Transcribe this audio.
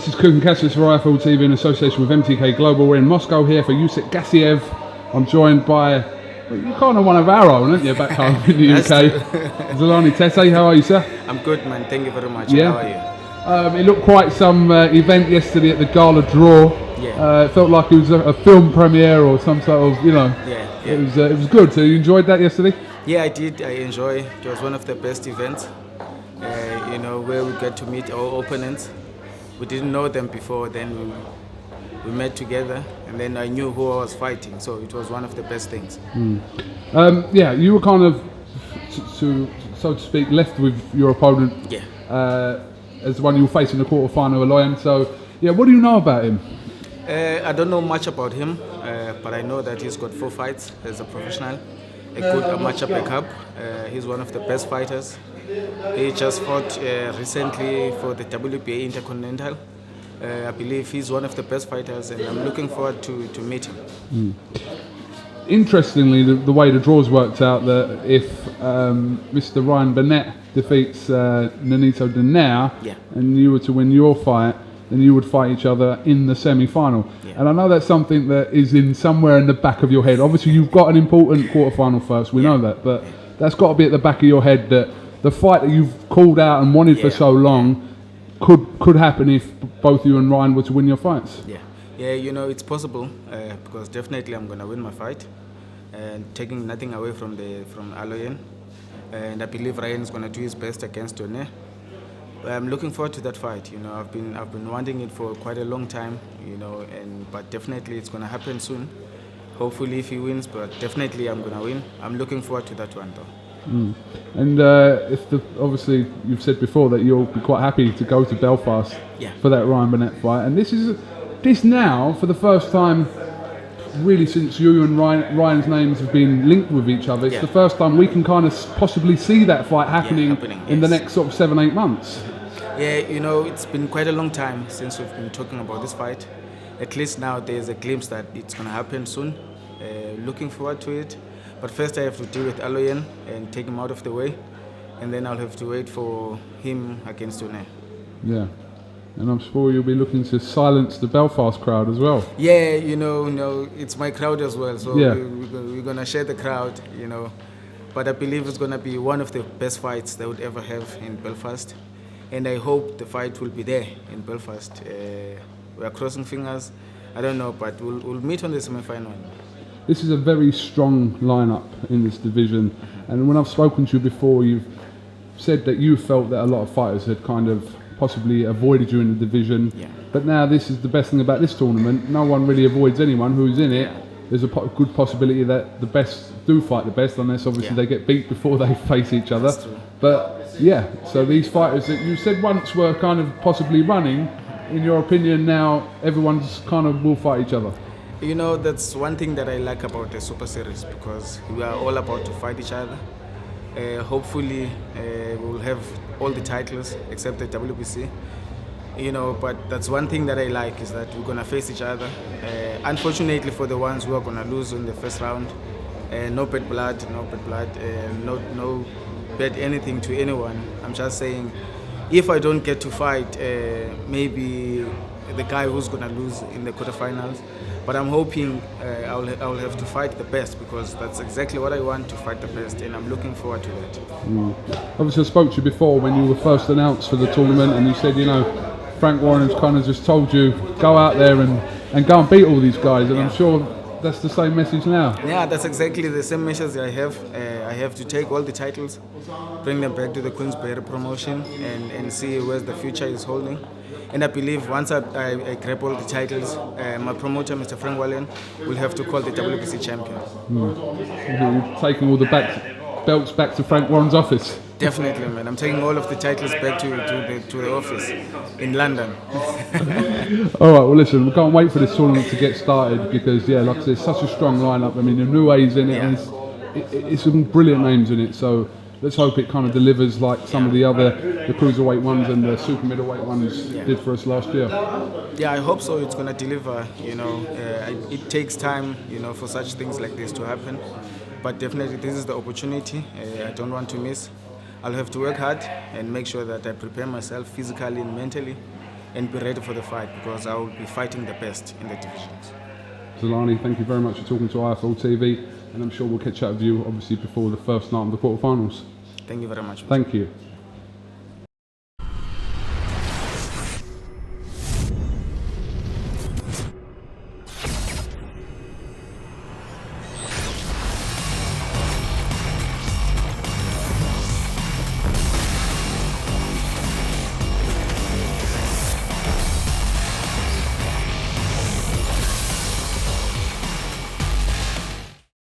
This is KUGAN CASSIUS for IFL TV in association with MTK Global. We're in Moscow here for Yusek Gassiev. I'm joined by, well, you're kind of one of our own, aren't you, back home in the UK? Zolani Tete, how are you, sir? I'm good, man. Thank you very much. Yeah. How are you? It looked quite some event yesterday at the Gala Draw. Yeah. It felt like it was a film premiere or some sort of, Yeah. It was good. So you enjoyed that yesterday? Yeah, I did. I enjoy. It was one of the best events. Where we get to meet our opponents. We didn't know them before. Then we met together, and then I knew who I was fighting. So it was one of the best things. You were kind of, so to speak, left with your opponent. Yeah. As the one you were facing in the quarterfinal, Aloyan. So, yeah, what do you know about him? I don't know much about him, but I know that he's got 4 fights as a professional. A good matchup back up. He's one of the best fighters. He just fought recently for the WBA Intercontinental. I believe he's one of the best fighters, and I'm looking forward to meet him. Interestingly, the way the draws worked out, that if Mr. Ryan Burnett defeats Nonito Donaire, and you were to win your fight, then you would fight each other in the semi-final. Yeah. And I know that's something that is in somewhere in the back of your head. Obviously, you've got an important quarterfinal first. We know that, but that's got to be at the back of your head that the fight that you've called out and wanted for so long could happen if both you and Ryan were to win your fights. Yeah, it's possible because definitely I'm gonna win my fight, and taking nothing away from Aloyan, and I believe Ryan is gonna do his best against Donaire. I'm looking forward to that fight. I've been wanting it for quite a long time. But definitely it's gonna happen soon. Hopefully, if he wins, but definitely I'm gonna win. I'm looking forward to that one, though. And obviously you've said before that you'll be quite happy to go to Belfast for that Ryan Burnett fight, and this now for the first time really since you and Ryan's names have been linked with each other. It's the first time we can kind of possibly see that fight happening in the next sort of 7-8 months. Yeah, it's been quite a long time since we've been talking about this fight. At least now there's a glimpse that it's going to happen soon. Looking forward to it. But first I have to deal with Aloyan and take him out of the way. And then I'll have to wait for him against Donaire. Yeah. And I'm sure you'll be looking to silence the Belfast crowd as well. Yeah, it's my crowd as well. So we're going to share the crowd, But I believe it's going to be one of the best fights they would ever have in Belfast. And I hope the fight will be there in Belfast. We are crossing fingers. I don't know, but we'll meet on the semi-final. This is a very strong lineup in this division. And when I've spoken to you before, you've said that you felt that a lot of fighters had kind of possibly avoided you in the division. Yeah. But now this is the best thing about this tournament. No one really avoids anyone who's in it. There's a good possibility that the best do fight the best, unless obviously they get beat before they face each other. That's true. But so these fighters that you said once were kind of possibly running, in your opinion now everyone's kind of will fight each other. That's one thing that I like about the Super Series, because we are all about to fight each other. Hopefully we'll have all the titles except the WBC. But that's one thing that I like, is that we're gonna face each other. Unfortunately for the ones who are gonna lose in the first round, no bad blood, no bad anything to anyone. I'm just saying, if I don't get to fight, maybe the guy who's gonna lose in the quarterfinals. But I'm hoping I'll have to fight the best, because that's exactly what I want, to fight the best, and I'm looking forward to that. Obviously I spoke to you before when you were first announced for the tournament, and you said, Frank Warren has kind of just told you, go out there and go and beat all these guys, and I'm sure that's the same message now. Yeah, that's exactly the same message I have. I have to take all the titles, bring them back to the Queensberry promotion, and see where the future is holding. And I believe once I grab all the titles, my promoter, Mr. Frank Warren, will have to call the WBC champion. You're taking all the belts back to Frank Warren's office. Definitely, man. I'm taking all of the titles back to the office in London. All right, well, listen, we can't wait for this tournament to get started, because, like I said, it's such a strong lineup. I mean, the new A's in it, and it's some brilliant names in it. So let's hope it kind of delivers like some of the cruiserweight ones and the super middleweight ones did for us last year. Yeah, I hope so. It's going to deliver. It takes time, for such things like this to happen. But definitely, this is the opportunity. I don't want to miss. I'll have to work hard and make sure that I prepare myself physically and mentally and be ready for the fight because I will be fighting the best in the divisions. Zolani, thank you very much for talking to IFL TV, and I'm sure we'll catch up with you obviously before the first night of the quarterfinals. Thank you very much. Thank you.